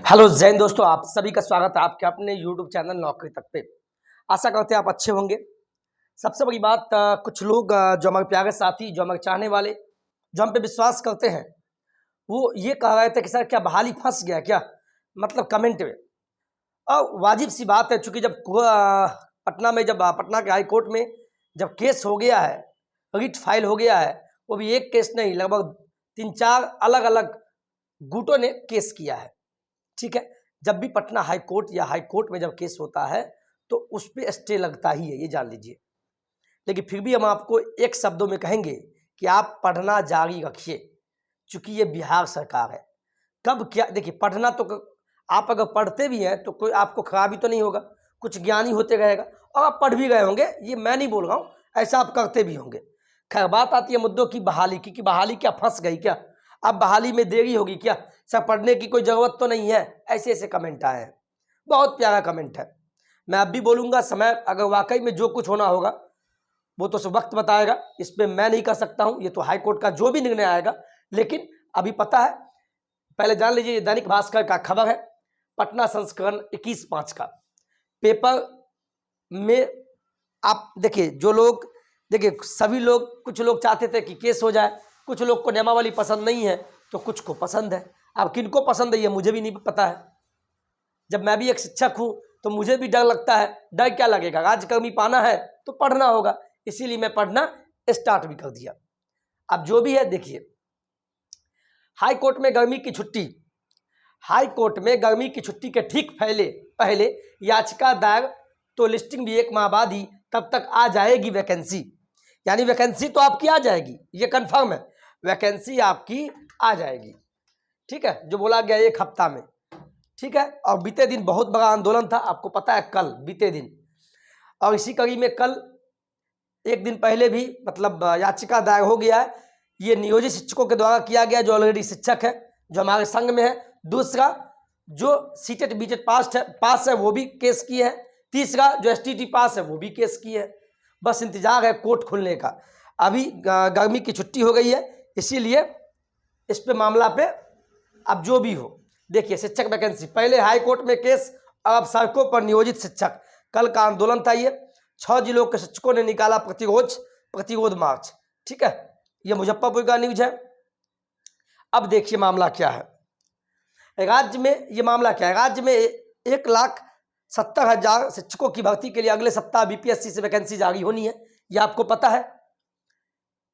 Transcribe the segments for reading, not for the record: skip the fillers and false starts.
Hello Jain दोस्तों, आप सभी का स्वागत है आपके अपने यूट्यूब चैनल नौकरी तक पे। आशा करते हैं आप अच्छे होंगे। सबसे बड़ी बात, कुछ लोग जो हमारे प्यारे साथी, जो हमारे चाहने वाले, जो हम पे विश्वास करते हैं, वो ये कह रहे थे कि सर क्या बहाली फंस गया क्या, मतलब कमेंट में। और वाजिब सी बात है, चूंकि जब पटना में, जब पटना के हाई कोर्ट में जब केस हो गया है, रिट फाइल हो गया है, वो भी एक केस नहीं, लगभग 3-4 अलग अलग गुटों ने केस किया है। ठीक है, जब भी पटना हाई कोर्ट या हाई कोर्ट में जब केस होता है तो उस पर स्टे लगता ही है, ये जान लीजिए। लेकिन फिर भी हम आपको एक शब्दों में कहेंगे कि आप पढ़ना जारी रखिए, क्योंकि ये बिहार सरकार है। कब क्या, देखिए पढ़ना तो आप अगर पढ़ते भी हैं तो कोई आपको खराबी तो नहीं होगा, कुछ ज्ञानी होते रहेगा, और आप पढ़ भी गए होंगे, ये मैं नहीं बोल रहा हूँ, ऐसा आप करते भी होंगे। खैर, बात आती है मुद्दों की बहाली की, कि बहाली क्या फंस गई क्या, अब बहाली में देरी होगी क्या, सर पढ़ने की कोई ज़रूरत तो नहीं है, ऐसे ऐसे कमेंट आए हैं। बहुत प्यारा कमेंट है। मैं अब भी बोलूँगा, समय अगर वाकई में जो कुछ होना होगा वो तो वक्त बताएगा, इस पर मैं नहीं कर सकता हूँ, ये तो हाई कोर्ट का जो भी निर्णय आएगा। लेकिन अभी पता है, पहले जान लीजिए, दैनिक भास्कर का खबर है, पटना संस्करण 21/5 का पेपर में। आप देखिए, जो लोग, देखिए सभी लोग, कुछ लोग चाहते थे कि केस हो जाए, कुछ लोग को नियमावली पसंद नहीं है तो कुछ को पसंद है। अब किनको पसंद है ये मुझे भी नहीं पता है। जब मैं भी एक शिक्षक हूँ तो मुझे भी डर लगता है। डर क्या लगेगा, राजकर्मी पाना है तो पढ़ना होगा, इसीलिए मैं पढ़ना स्टार्ट भी कर दिया। अब जो भी है, देखिए हाई कोर्ट में गर्मी की छुट्टी, हाई कोर्ट में गर्मी की छुट्टी के ठीक पहले पहले याचिका दायर, तो लिस्टिंग भी 1 माह बाद ही, तब तक आ जाएगी वैकेंसी। यानी वैकेंसी तो आपकी आ जाएगी, ये कंफर्म है, वैकेंसी आपकी आ जाएगी। ठीक है, जो बोला गया 1 हफ्ता में। ठीक है, और बीते दिन बहुत बड़ा आंदोलन था, आपको पता है, कल बीते दिन, और इसी कड़ी में कल एक दिन पहले भी मतलब याचिका दायर हो गया है। ये नियोजित शिक्षकों के द्वारा किया गया, जो ऑलरेडी शिक्षक है, जो हमारे संघ में है। दूसरा, जो सीटेट बीटेट पास है वो भी केस किए हैं। तीसरा, जो एसटीटी पास है वो भी केस किए हैं। बस इंतजार है कोर्ट खुलने का। अभी गर्मी की छुट्टी हो गई है, इसीलिए इस पे मामला पे अब जो भी हो, देखिए शिक्षक वैकेंसी, पहले हाई कोर्ट में केस, अब सड़कों पर नियोजित शिक्षक। कल का आंदोलन था, ये 6 जिलों के शिक्षकों ने निकाला प्रतिरोध मार्च। ठीक है, ये मुजफ्फरपुर का न्यूज है। अब देखिए मामला क्या है राज्य में, ये मामला क्या है, राज्य में 1,70,000 शिक्षकों की भर्ती के लिए अगले सप्ताह बीपीएससी से वैकेंसी जारी होनी है, ये आपको पता है।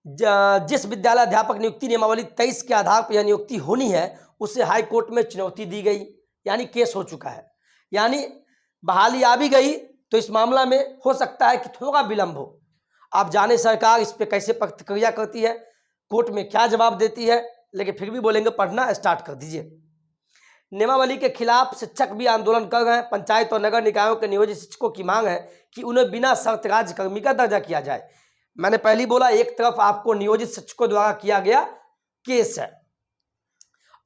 जिस विद्यालय अध्यापक नियुक्ति नियमावली 23 के आधार पर यह नियुक्ति होनी है, उसे हाई कोर्ट में चुनौती दी गई, यानी केस हो चुका है, यानी बहाली आ भी गई, तो इस मामला में हो सकता है कि थोड़ा विलंब हो। आप जाने सरकार इस पे कैसे प्रतिक्रिया करती है, कोर्ट में क्या जवाब देती है, लेकिन फिर भी बोलेंगे पढ़ना स्टार्ट कर दीजिए। नियमावली के खिलाफ शिक्षक भी आंदोलन कर रहे हैं। पंचायत और नगर निकायों के नियोजित शिक्षकों की मांग है कि उन्हें बिना शर्त राज्यकर्मी का दर्जा किया जाए। मैंने पहले बोला, एक तरफ आपको नियोजित शिक्षकों द्वारा किया गया केस है,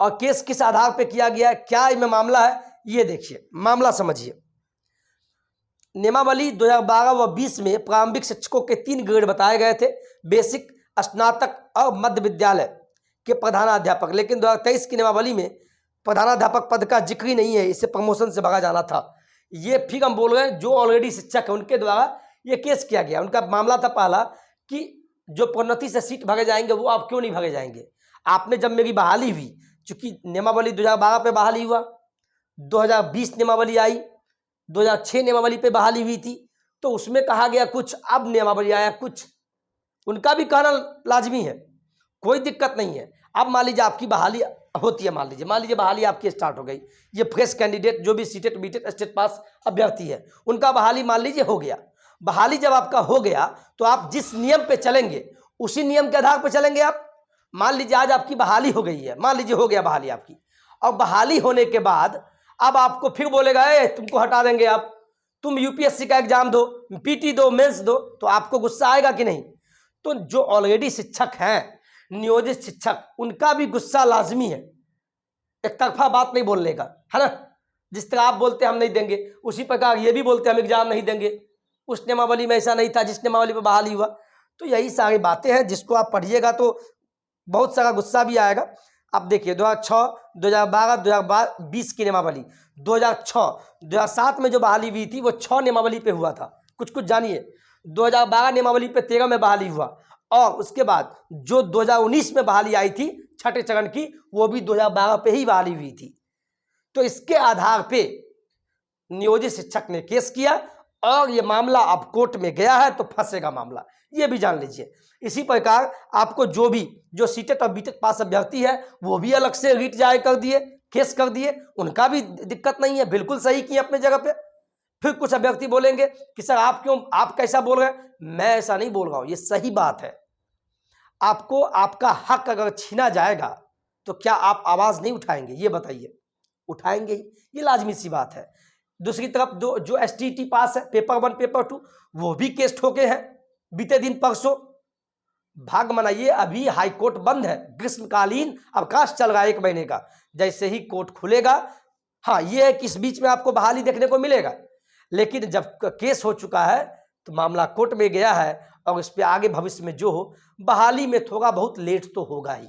और केस किस आधार पर किया गया है, क्या इनमें मामला है, ये देखिए, मामला समझिए। नियमावली 2012 व 20 में प्रारंभिक शिक्षकों के 3 ग्रेड बताए गए थे, बेसिक, स्नातक और मध्य विद्यालय के प्रधानाध्यापक। लेकिन 2023 की नियमावली में प्रधानाध्यापक पद का जिक्र ही नहीं है, इसे प्रमोशन से भगा जाना था। ये फिर हम बोल रहे हैं, जो ऑलरेडी शिक्षक है उनके द्वारा ये केस किया गया। उनका मामला था पहला कि जो प्रोन्नति से सीट भगे जाएंगे वो आप क्यों नहीं भगे जाएंगे। आपने जब मेरी बहाली हुई, चूंकि नियमावली 2012 पे बहाली हुआ, 2020 नियमावली आई, 2006 नियमावली पे बहाली हुई थी, तो उसमें कहा गया कुछ, अब नियमावली आया कुछ, उनका भी कहना लाजमी है, कोई दिक्कत नहीं है। अब मान लीजिए आपकी बहाली होती है, मान लीजिए बहाली आपकी स्टार्ट हो गई, ये फ्रेश कैंडिडेट जो भी सीटेट बीटेट स्टेट पास अभ्यर्थी है, उनका बहाली मान लीजिए हो गया। बहाली जब आपका हो गया तो आप जिस नियम पे चलेंगे उसी नियम के आधार पर चलेंगे आप। मान लीजिए आज आपकी बहाली हो गई है, मान लीजिए हो गया बहाली आपकी, और बहाली होने के बाद अब आपको फिर बोलेगा तुमको हटा देंगे, आप तुम यूपीएससी का एग्जाम दो, पीटी दो, मेंस दो, तो आपको गुस्सा आएगा कि नहीं। तो जो ऑलरेडी शिक्षक हैं, नियोजित शिक्षक, उनका भी गुस्सा लाजमी है, एक तरफा बात नहीं बोलने का, है ना। जिस तरह आप बोलते हम नहीं देंगे, उसी प्रकार ये भी बोलते हम एग्जाम नहीं देंगे। उस नियमावली में ऐसा नहीं था जिस नियमावली पर बहाली हुआ। तो यही सारी बातें हैं, जिसको आप पढ़िएगा तो बहुत सारा गुस्सा भी आएगा। अब देखिए 2006, 2012, 2020 की नियमावली। 2006, 2007 में जो बहाली हुई थी वो 6 नियमावली पे हुआ था। कुछ कुछ जानिए। 2012 नियमावली पे 13 में बहाली हुआ, और उसके बाद जो 2019 में बहाली आई थी छठे चरण की, वो भी 2012 पे ही बहाली हुई थी। तो इसके आधार पे नियोजित शिक्षक ने केस किया और ये मामला अब कोर्ट में गया है, तो फंसेगा मामला, ये भी जान लीजिए। इसी प्रकार आपको जो सीटेट और बीटेट पास अभ्यर्थी है वो भी अलग से रीट जारी कर दिए, केस कर दिए, उनका भी दिक्कत नहीं है, बिल्कुल सही किए अपने जगह पे। फिर कुछ अभ्यर्थी बोलेंगे कि सर आप कैसा बोल रहे हैं। मैं ऐसा नहीं बोल रहा हूं, ये सही बात है। आपको आपका हक अगर छीना जाएगा तो क्या आप आवाज नहीं उठाएंगे, ये बताइए। उठाएंगे ही, ये लाजमी सी बात है। दूसरी तरफ जो एसटीटी पास है, पेपर 1 पेपर 2, वो भी केस ठोके हैं बीते दिन परसों। भाग मनाइए, अभी हाईकोर्ट बंद है, ग्रीष्मकालीन अवकाश चल रहा है 1 महीने का। जैसे ही कोर्ट खुलेगा, हाँ ये है कि इस बीच में आपको बहाली देखने को मिलेगा, लेकिन जब केस हो चुका है तो मामला कोर्ट में गया है, और इस पर आगे भविष्य में जो हो, बहाली में थोड़ा बहुत लेट तो होगा ही,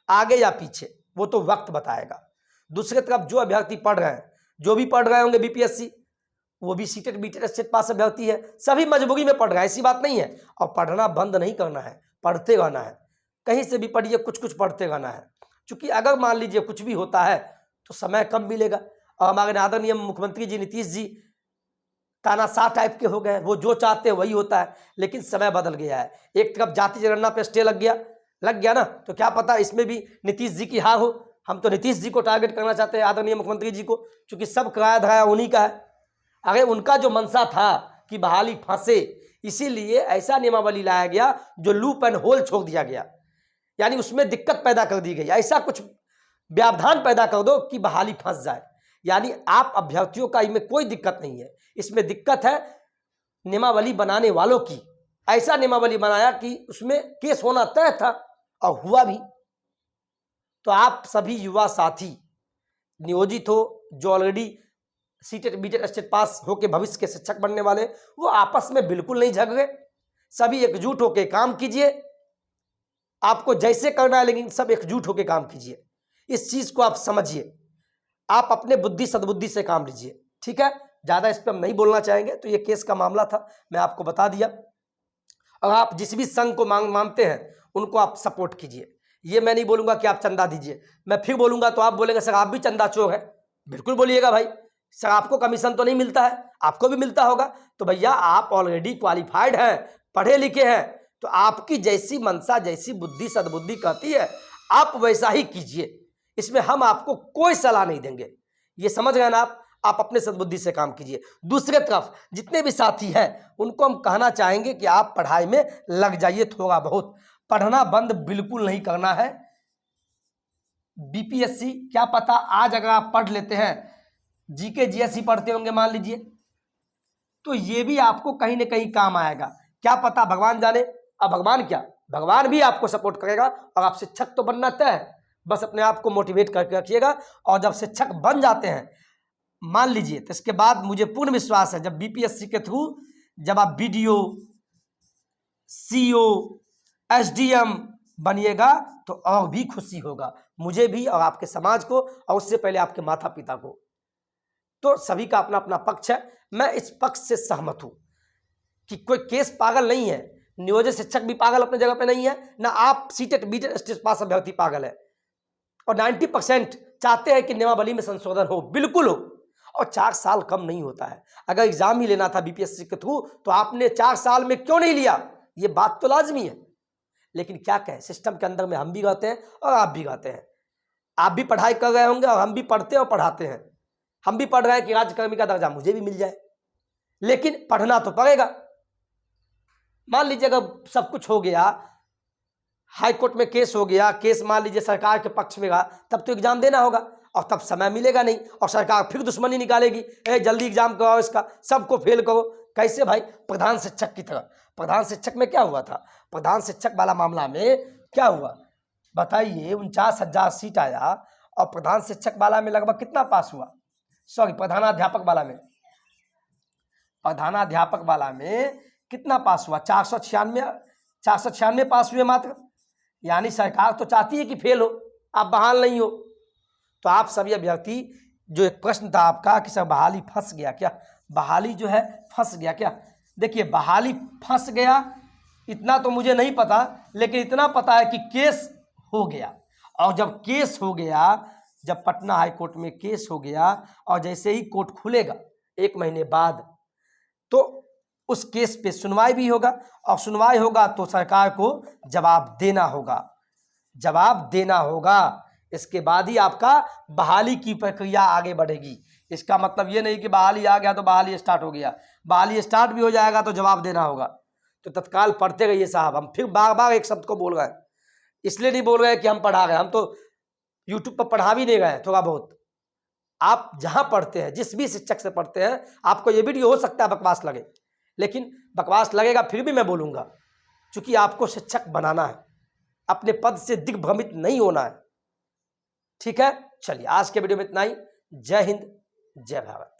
आगे या पीछे वो तो वक्त बताएगा। दूसरी तरफ जो अभ्यर्थी पढ़ रहे हैं, जो भी पढ़ रहे होंगे बीपीएससी, वो भी सीटेट बीटेट स्टेट पास अभ्यर्थी है, सभी मजबूरी में पढ़ रहे हैं, ऐसी बात नहीं है। और पढ़ना बंद नहीं करना है, पढ़ते रहना है, कहीं से भी पढ़िए, कुछ कुछ पढ़ते रहना है। क्योंकि अगर मान लीजिए कुछ भी होता है तो समय कम मिलेगा। और हमारे आदरणीय मुख्यमंत्री जी नीतीश जी तानाशाह टाइप के हो गए, वो जो चाहते हैं वही होता है। लेकिन समय बदल गया है, एक तरफ जाति जनगणना पे स्टे लग गया ना, तो क्या पता इसमें भी नीतीश जी की हार हो। हम तो नीतीश जी को टारगेट करना चाहते हैं, आदरणीय मुख्यमंत्री जी को, क्योंकि सब कराया धराया उन्हीं का है। अरे उनका जो मंशा था कि बहाली फंसे, इसीलिए ऐसा नियमावली लाया गया जो लूप एंड होल छोड़ दिया गया, यानी उसमें दिक्कत पैदा कर दी गई। ऐसा कुछ व्यवधान पैदा कर दो कि बहाली फंस जाए। यानी आप अभ्यर्थियों का इसमें कोई दिक्कत नहीं है, इसमें दिक्कत है नियमावली बनाने वालों की। ऐसा नियमावली बनाया कि उसमें केस होना तय था और हुआ भी। तो आप सभी युवा साथी नियोजित हो, जो ऑलरेडी सीटेट बीटेट स्टेट पास होके भविष्य के शिक्षक बनने वाले, वो आपस में बिल्कुल नहीं झगड़े, सभी एकजुट होके काम कीजिए। आपको जैसे करना है, लेकिन सब एकजुट होके काम कीजिए। इस चीज को आप समझिए, आप अपने बुद्धि सद्बुद्धि से काम लीजिए, ठीक है। ज्यादा इस पर हम नहीं बोलना चाहेंगे, तो ये केस का मामला था, मैं आपको बता दिया। और आप जिस भी संघ को मानते हैं उनको आप सपोर्ट कीजिए। ये मैं नहीं बोलूंगा कि आप चंदा दीजिए, मैं फिर बोलूंगा तो आप बोलेंगे सर आप भी चंदा चोर है। बिल्कुल बोलिएगा भाई, सर आपको कमीशन तो नहीं मिलता है, आपको भी मिलता होगा। तो भैया आप ऑलरेडी क्वालिफाइड हैं, पढ़े लिखे हैं, तो आपकी जैसी मनसा, जैसी बुद्धि सद्बुद्धि कहती है, आप वैसा ही कीजिए। इसमें हम आपको कोई सलाह नहीं देंगे, ये समझ गए ना आप अपने सद्बुद्धि से काम कीजिए। दूसरे तरफ जितने भी साथी हैं उनको हम कहना चाहेंगे कि आप पढ़ाई में लग जाइए, थोड़ा बहुत पढ़ना बंद बिल्कुल नहीं करना है। बीपीएससी क्या पता आज अगर आप पढ़ लेते हैं, जीके जीएससी पढ़ते होंगे मान लीजिए, तो ये भी आपको कहीं ना कहीं काम आएगा, क्या पता, भगवान जाने। अब भगवान क्या, भगवान भी आपको सपोर्ट करेगा। और आप शिक्षक तो बनना तय है, बस अपने आप को मोटिवेट करके रखिएगा। और जब शिक्षक बन जाते हैं मान लीजिए, तो इसके बाद मुझे पूर्ण विश्वास है जब बीपीएससी के थ्रू जब आप बीडीओ, सीओ, एसडीएम बनिएगा तो और भी खुशी होगा, मुझे भी और आपके समाज को, और उससे पहले आपके माता पिता को। तो सभी का अपना अपना पक्ष है, मैं इस पक्ष से सहमत हूं कि कोई केस पागल नहीं है, नियोजित शिक्षक भी पागल अपने जगह पे नहीं है, ना आप सीटेट बीटेट स्टेट पास अभ्यर्थी पागल है। और 90% चाहते हैं कि नियमावली में संशोधन हो, बिल्कुल हो। और 4 साल कम नहीं होता है, अगर एग्जाम ही लेना था बीपीएससी के थ्रू तो आपने 4 साल में क्यों नहीं लिया, ये बात तो लाजमी है। लेकिन क्या कहें, सिस्टम के अंदर में हम भी गाते हैं और आप भी गाते हैं। आप भी पढ़ाई कर रहे होंगे और हम भी पढ़ते और पढ़ाते हैं। हम भी पढ़ रहे हैं कि राज्यकर्मी का दर्जा मुझे भी मिल जाए, लेकिन पढ़ना तो पड़ेगा। मान लीजिए अगर सब कुछ हो गया, हाई कोर्ट में केस हो गया, केस मान लीजिए सरकार के पक्ष में रहा, तब तो एग्जाम देना होगा और तब समय मिलेगा नहीं, और सरकार फिर दुश्मनी निकालेगी, जल्दी एग्जाम कराओ इसका, सबको फेल करो। कैसे भाई, प्रधान शिक्षक की तरह। प्रधान शिक्षक में क्या हुआ था, प्रधान शिक्षक वाला मामला में क्या हुआ बताइए, 49,000 सीट आया और प्रधान शिक्षक वाला में लगभग कितना पास हुआ, सॉरी प्रधानाध्यापक वाला में कितना पास हुआ, 496 पास हुए मात्र। यानी सरकार तो चाहती है कि फेल हो, आप बहाल नहीं हो। तो आप सभी अभ्यर्थी, जो एक प्रश्न था आपका कि सर बहाली फंस गया क्या, बहाली जो है फंस गया क्या, देखिए बहाली फंस गया इतना तो मुझे नहीं पता, लेकिन इतना पता है कि केस हो गया। और जब केस हो गया, जब पटना हाई कोर्ट में केस हो गया और जैसे ही कोर्ट खुलेगा 1 महीने बाद, तो उस केस पे सुनवाई भी होगा और सुनवाई होगा तो सरकार को जवाब देना होगा, जवाब देना होगा। इसके बाद ही आपका बहाली की प्रक्रिया आगे बढ़ेगी। इसका मतलब ये नहीं कि बहाली आ गया तो बहाली स्टार्ट हो गया, बहाली स्टार्ट भी हो जाएगा तो जवाब देना होगा। तो तत्काल पढ़ते रहिए साहब। हम फिर बार बार एक शब्द को बोल रहे हैं, इसलिए नहीं बोल रहे हैं कि हम पढ़ा गए, हम तो यूट्यूब पर पढ़ा भी नहीं गए थोड़ा बहुत। आप जहां पढ़ते हैं, जिस भी शिक्षक से पढ़ते हैं, आपको ये वीडियो हो सकता है बकवास लगे, लेकिन बकवास लगेगा फिर भी मैं बोलूंगा, क्योंकि आपको शिक्षक बनाना है, अपने पद से दिग्भ्रमित नहीं होना है। ठीक है, चलिए आज के वीडियो में इतना ही। जय हिंद, जय भारत।